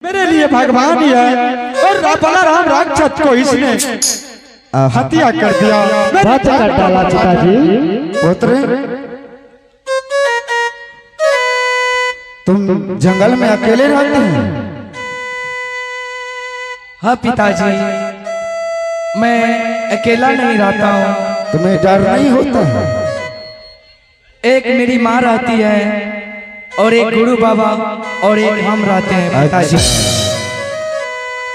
मेरे लिए भगवान ही है और बलराम राक्षस को इसने हत्या कर दिया। कर डाला पिताजी। पुत्र तुम जंगल में अकेले रहते हैं? हाँ पिताजी, मैं अकेला नहीं रहता हूँ। तुम्हें डर नहीं होता है? एक मेरी माँ रहती है और एक गुरु बाबा और एक हम रहते हैं पिताजी।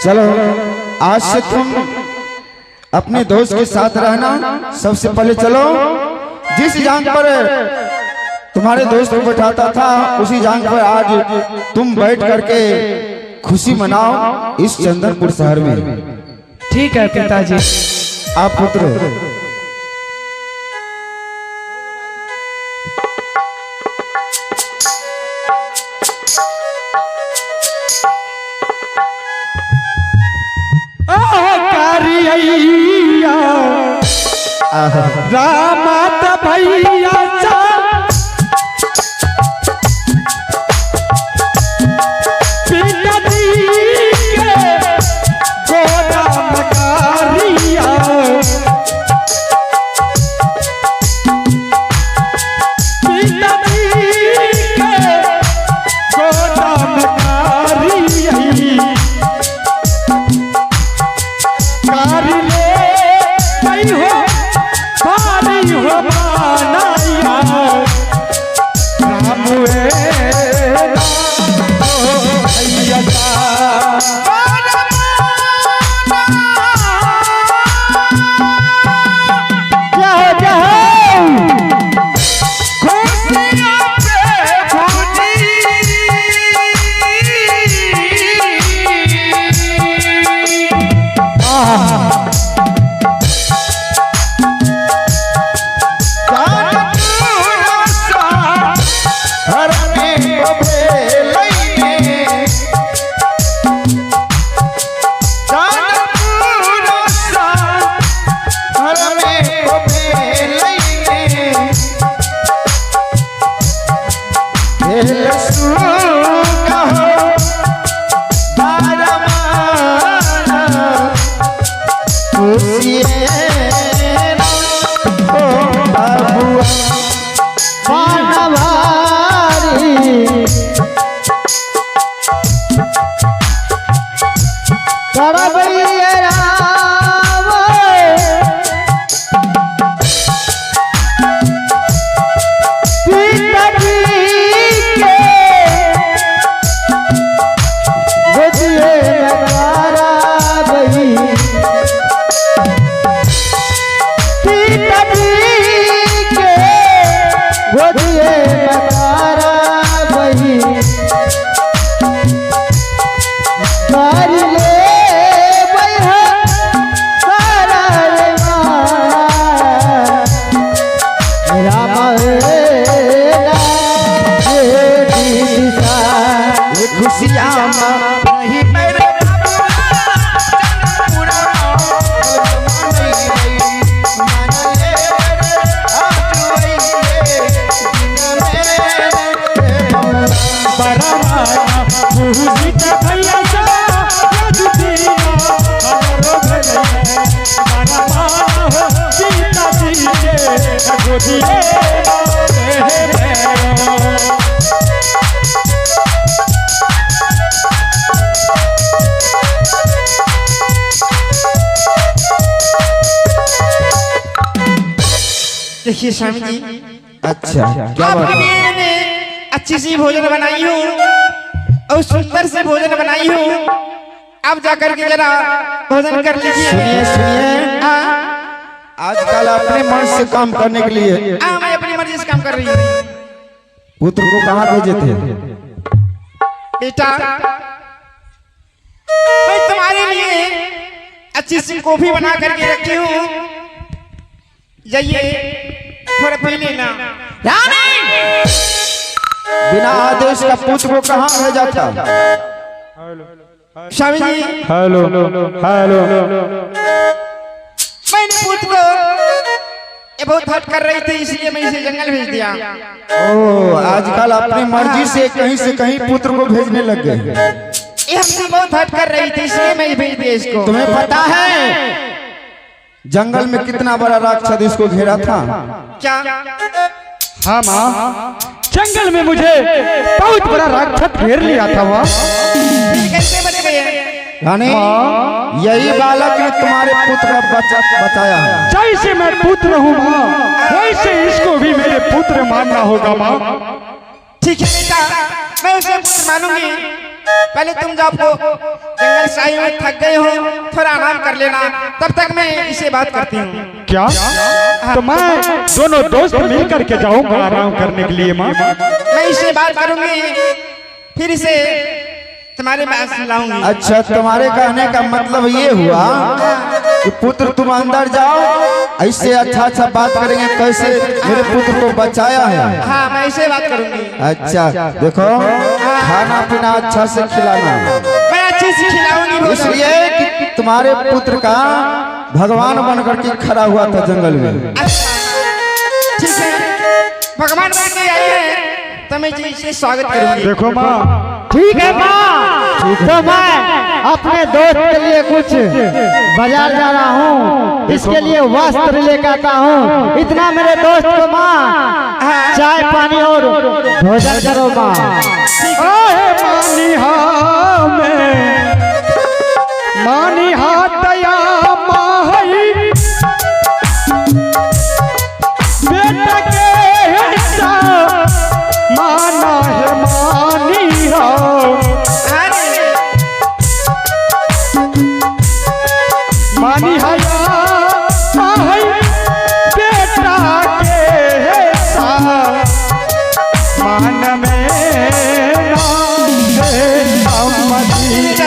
चलो आज से तुम अपने दोस्त के साथ रहना। सबसे पहले चलो जिस जांग पर तुम्हारे दोस्त को बैठाता था उसी जांग पर आज तुम बैठ करके खुशी मनाओ इस चंदनपुर शहर में। ठीक है पिताजी। आप पुत्र रामत भैया पिताजी के गोदाम कारिया पिताजी के गोदाम कारिया कारी ले कई हो भारी हो बनाया राम देखिए स्वामी जी, अच्छा क्या बात आपके लिए मैंने अच्छी सी भोजन बनाई हूँ और सुंदर से भोजन बनाई हूँ। आप जाकर के जरा भोजन कर लीजिए। सुनिए सुनिए, आजकल अपने मन से काम करने के लिए मैं अपनी मर्जी से काम कर रही हूँ। पुत्र को कहाँ भेजे थे? बेटा मैं तुम्हारे लिए अच्छी सी कॉफी बना करके रखी हूँ, जाइए थोड़ा पी लेना। बिना आदेश का पुत्र को कहाँ भेजा था? स्वामी जी, हेलो हेलो मैंने पुत्र को ये बहुत हट कर रही थी इसलिए मैं इसे जंगल भेज दिया। ओ आजकल अपनी मर्जी से कहीं पुत्र को भेजने लग गए। ये हमसे बहुत हट कर रही थी, इसलिए मैं भेज दिया इसको। तुम्हें पता है जंगल में कितना बड़ा राक्षस इसको घेरा था? क्या? हाँ माँ, जंगल में मुझे बहुत बड़ा राक्षस घेर लिया था वहाँ। फिर कैसे बच गए? यानी यही बालक ने तुम्हारे पुत्र का बचाया है। जैसे मैं पुत्र हूँ माँ, वैसे इसको भी मेरे पुत्र मानना होगा माँ। ठीक है बेटा, मैं उसे पुत्र मानूंगी। पहले तुम जाओ, जंगल साई में थक गए हो, थोड़ा आराम कर लेना, तब तक मैं इसे बात करती हूँ। क्या? तो मैं दोनों दोस्त मिल करके जाऊंगा आराम करने के लिए माँ। मैं इसे बात करूंगी, फिर इसे तुम्हारे पास लाऊंगी। अच्छा, तुम्हारे कहने का मतलब ये हुआ कि पुत्र तुम अंदर जाओ, ऐसे अच्छा बात करेंगे कैसे मेरे पुत्र को बचाया है। हाँ, मैं इसे बात करूंगी। अच्छा देखो, खाना पीना अच्छा से खिलाना, मैं अच्छे से खिलाऊंगी। इसलिए कि तुम्हारे पुत्र का भगवान बनकर के खड़ा हुआ था जंगल में। ठीक है, भगवान बन के आए हैं तो मैं जी से स्वागत करूंगी। देखो माँ, ठीक है माँ, तो मैं अपने दोस्त के लिए कुछ बाजार जा रहा हूँ, इसके लिए वस्त्र लेकर आता हूँ। इतना मेरे दोस्त को माँ चाय पानी और भोजन करो माँ। मानी हाथया माही बेटा के हिस्सा माना है मानी हो। मानी हया माही बेटा के हिस्सा मान में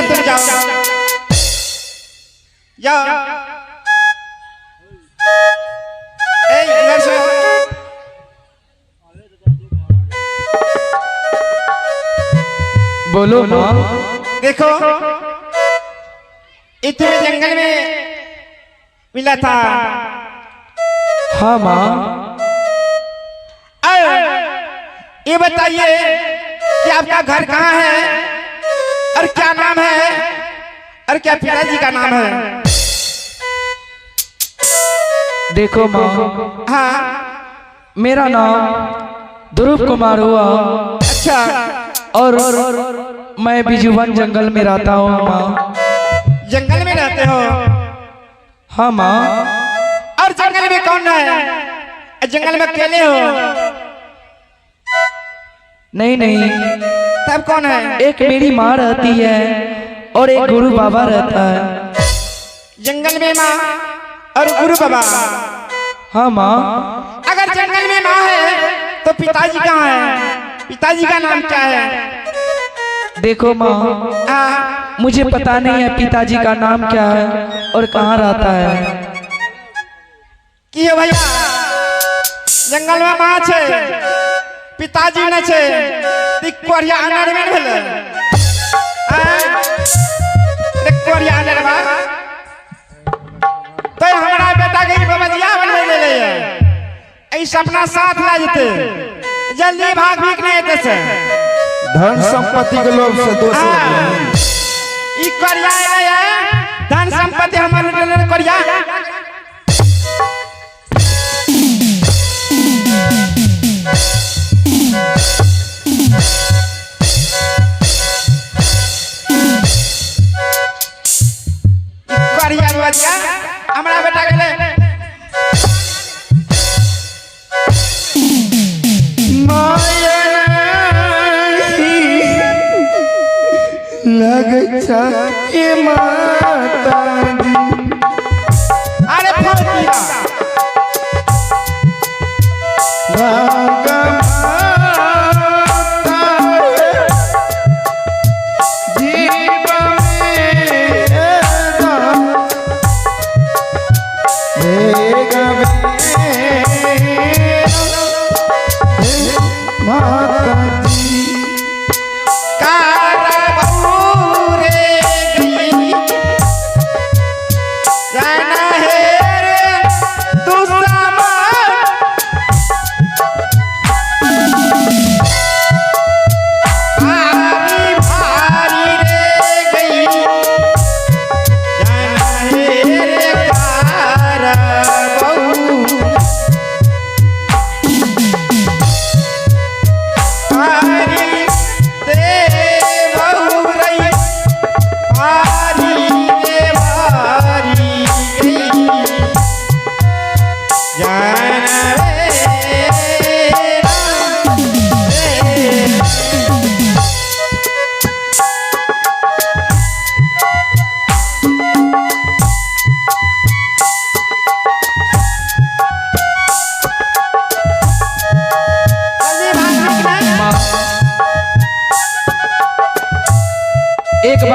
तुम जाओ जाओ। इधर से बोलो माँ। देखो, इतने जंगल में मिला था। हाँ माँ। ये बताइए कि आपका घर कहाँ है और क्या नाम है और क्या पिताजी का नाम है? देखो माँ, हाँ। मेरा नाम ध्रुव कुमार हुआ। अच्छा। और मैं बिजुवन जंगल में रहता हूँ माँ। जंगल में रहते हो? हाँ माँ। और जंगल में कौन है? जंगल में अकेले हो? नहीं नहीं, तब कौन है? एक मेरी माँ रहती है और एक गुरु बाबा रहता है। जंगल में माँ और गुरु बाबा? हाँ माँ। अगर जंगल में माँ है तो पिताजी कहाँ है? पिताजी का नाम क्या है? देखो माँ, मुझे पता नहीं है पिताजी का नाम क्या है और कहाँ रहता है। कि भैया, जंगल में माँ छे, पिताजी न छे, कोरिया अनर में भेले। कोरिया अनर बा तो हमारा बेटा के बबजिया बनने ले ले। ऐ सपना साथ ला जते, जल्दी भाग भीख नहीं देते से। धन संपत्ति के लोभ से दोष ई कोरिया है, धन संपत्ति हमारे कोरिया। हमारा बेटा के ले माता अरे फौजिया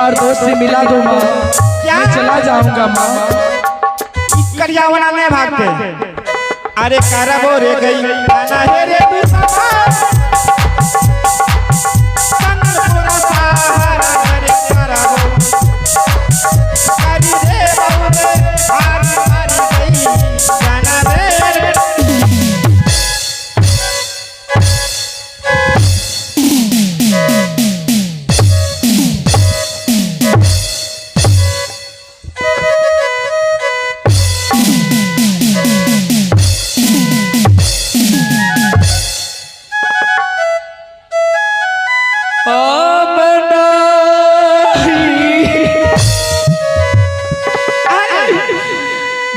बार दोस्त से मिला दो माँ, क्या? मैं चला जाऊंगा माँ। करियावना नहीं भागते। अरे करबो रे गई ना हे रे तू सफा संगपुरा सहारा रे करबो करी रे बाबू हार मारी गई जाना रे।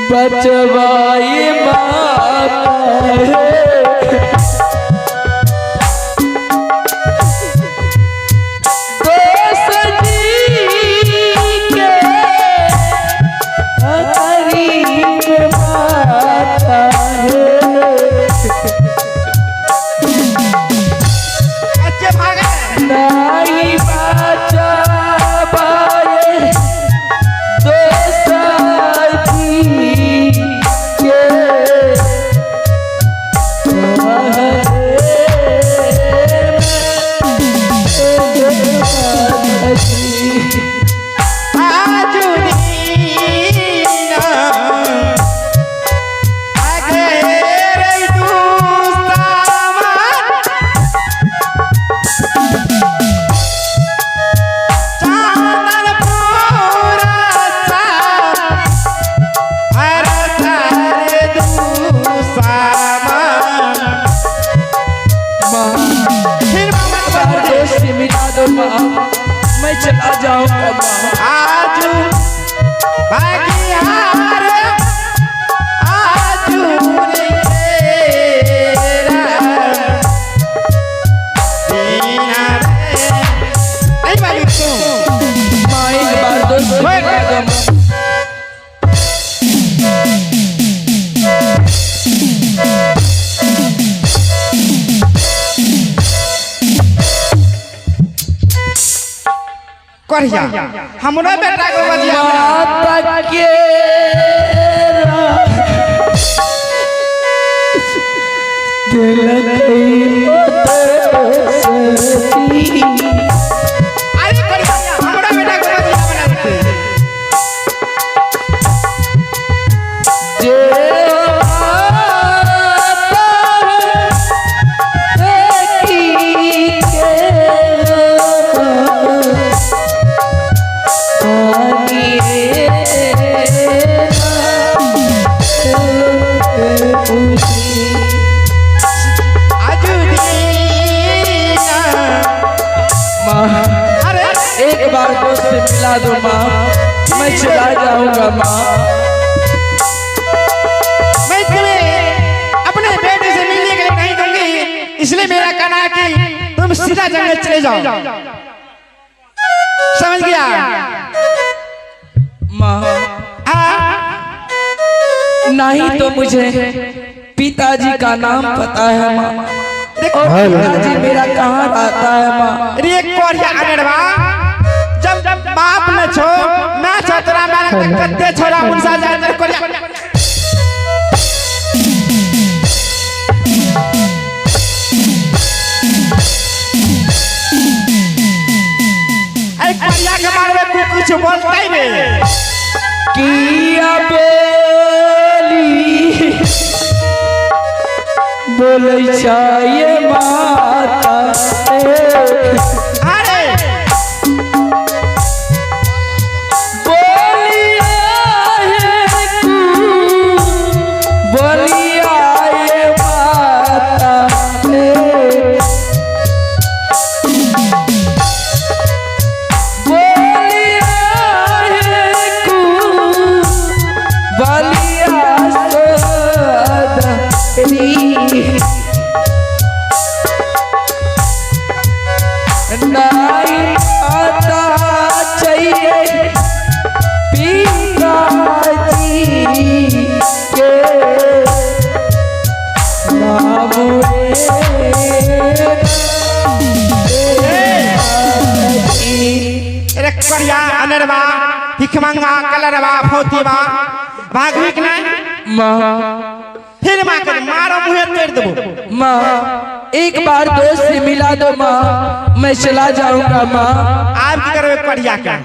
बचवाई माता है दोस्त जी के करीब माता है। अच्छे भागे नहीं बचा पाए दोस्त जी के मैं चला जाऊंगा आज भाग्यार आज नहीं भागी तू माँ एक बार दोस्त मिला दो माँ। करिया हमरा बेटा को बजिया माता के दिल अरे करिया हमरा बेटा को बजिया बना देते एक बार दोस्त से मिला दो माँ, मैं चला जाऊंगा माँ। मैं तुम्हें अपने बेटे से मिलने के लिए नहीं दूंगी, इसलिए मेरा कहना है कि तुम सीधा जंगल चले जाओ। समझ गया? माँ नहीं तो मुझे पिताजी का नाम पता है माँ, और पिताजी मेरा कहाँ रहता है माँ। रे कोरिया अनरवा जब बाप न छो मैं छोरा मारा कत्ते छोरा मुनसा जाकर कोरिया अरे कोरिया के मारवे तू कुछ बोलता ही नहीं किया बोले चाहिए माता अरे बोलिया ये माता अनरवा हिखमंगा कलरवा फोतीवा भागविक ना माँ फिर माँ कर मारो मुहे तेर दबो माँ एक बार दोस्त से मिला दो माँ, मैं चला जाऊंगा माँ। आप की करो एक कड़िया का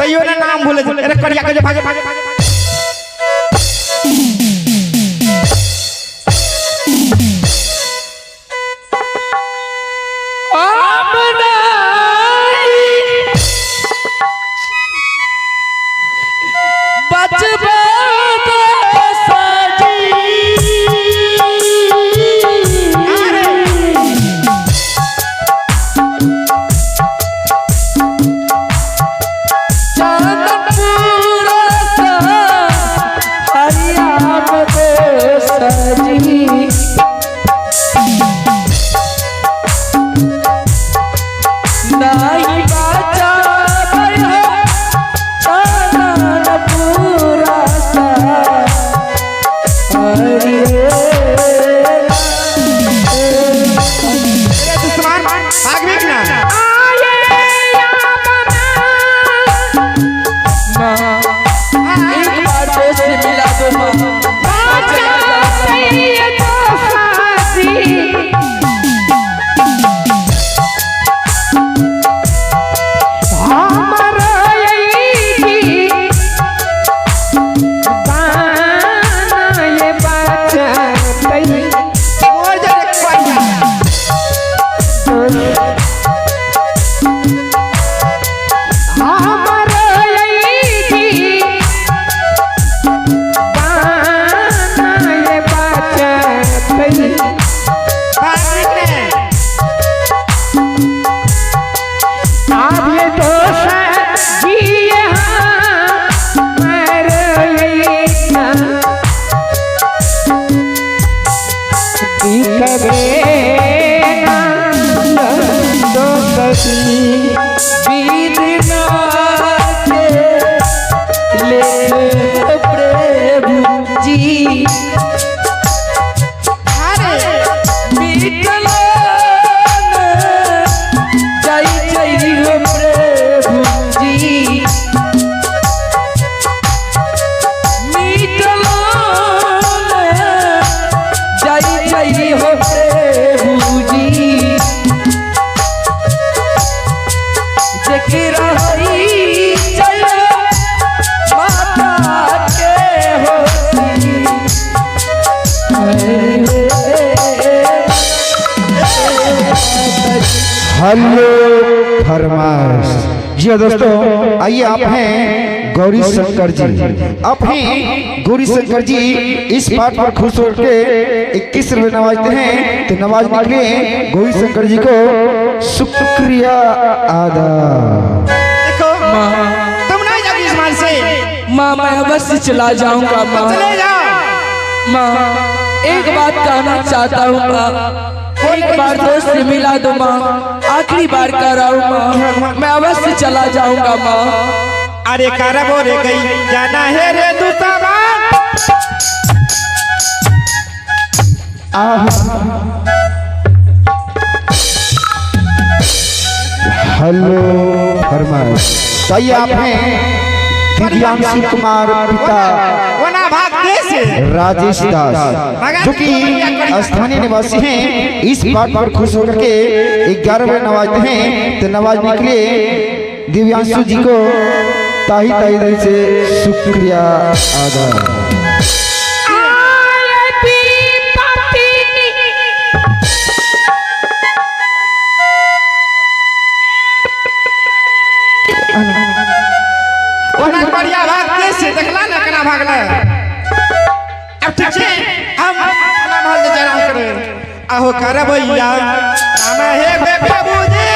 तैयो ना नाम भूले अरे कड़िया का जो भागे भागे भागे हेलो फरमाइश। जी दोस्तों, आइए आप हैं गौरी शंकर जी। आप हैं गौरी शंकर जी इस बात पर खुश होकर 21 रुपए नवाजते हैं, तो नवाजने के लिए गौरी शंकर जी को शुक्रिया अदा। देखो तुम नहीं जाओगी इस मान से माँ, मैं अवश्य चला जाऊंगा माँ। चले जाओ माँ, एक बात कहना चाहता हूँ माँ, एक बार दोस्त से मिला दो माँ, आखिरी बार कह रहा हूँ माँ, मैं अवश्य चला जाऊंगा माँ। अरे करबो रे गई जाना है रे दूसरा बार। हेलो फरमाइश। आइए आप हैं दिव्यांशु कुमार पिता वना भाग से राजेश दास, जो कि स्थानीय निवासी हैं। इस बात पर खुश होकर के 11 रुपए नवाजते हैं, तो नवाजने के लिए दिव्यांशु जी को ताही दिल से शुक्रिया अदा। बढ़िया भाग कैसे देखला ना कना भागला। अब ठीक है हम अपना महल से जरा करे आहो करे भैया हम हे बे बाबूजी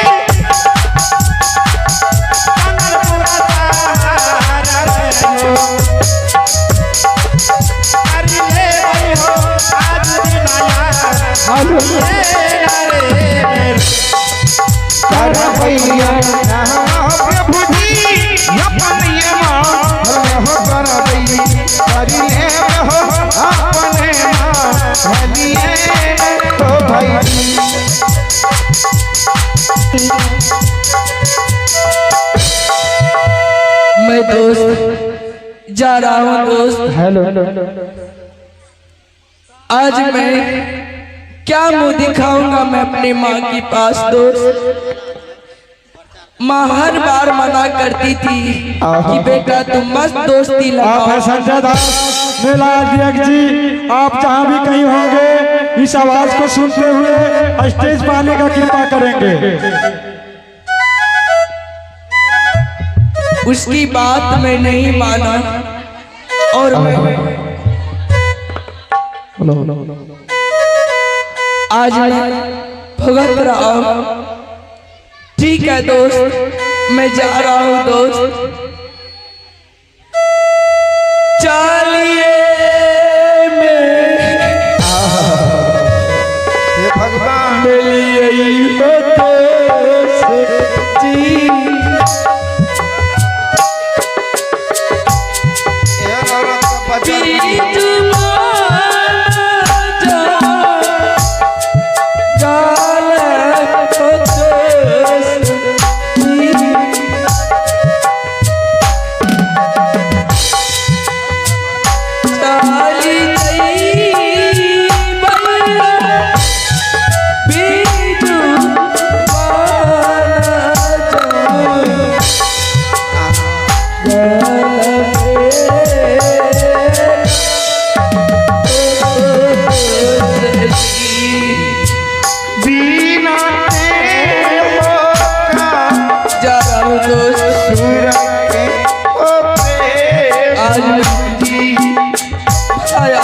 अरे ले हो आज दिन आया हेलो करे भैया प्रभुजी अपन ये तो भाई मैं दोस्त जा रहा हूँ दोस्त। हेलो आज मैं क्या मुंह दिखाऊंगा मैं अपनी माँ के पास दोस्त। माँ हर बार मना करती थी कि बेटा तुम मस्त दोस्ती आप लगाओ। है संजय दास मेला अध्यक्ष जी, आप जहाँ भी कहीं होंगे इस आवाज को सुनते हुए स्टेज पर आने का कृपा करेंगे। उसकी बात मैं नहीं माना और मैं आज मैं भुगत रहा हूँ। ठीक है दोस्त, मैं जा रहा हूँ दोस्त। चलिए हे भगवान हे औरत का बच्चा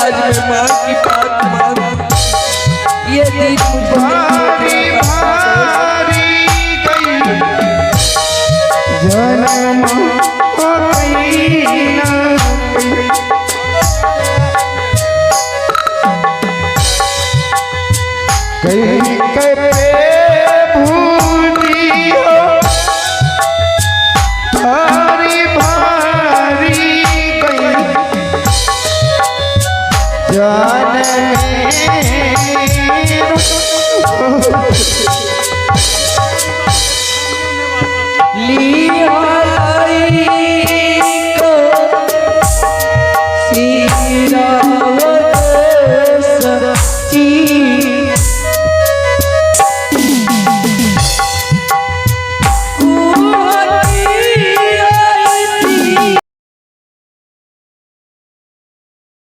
आज मैं माँ की बात मान, ये दीदी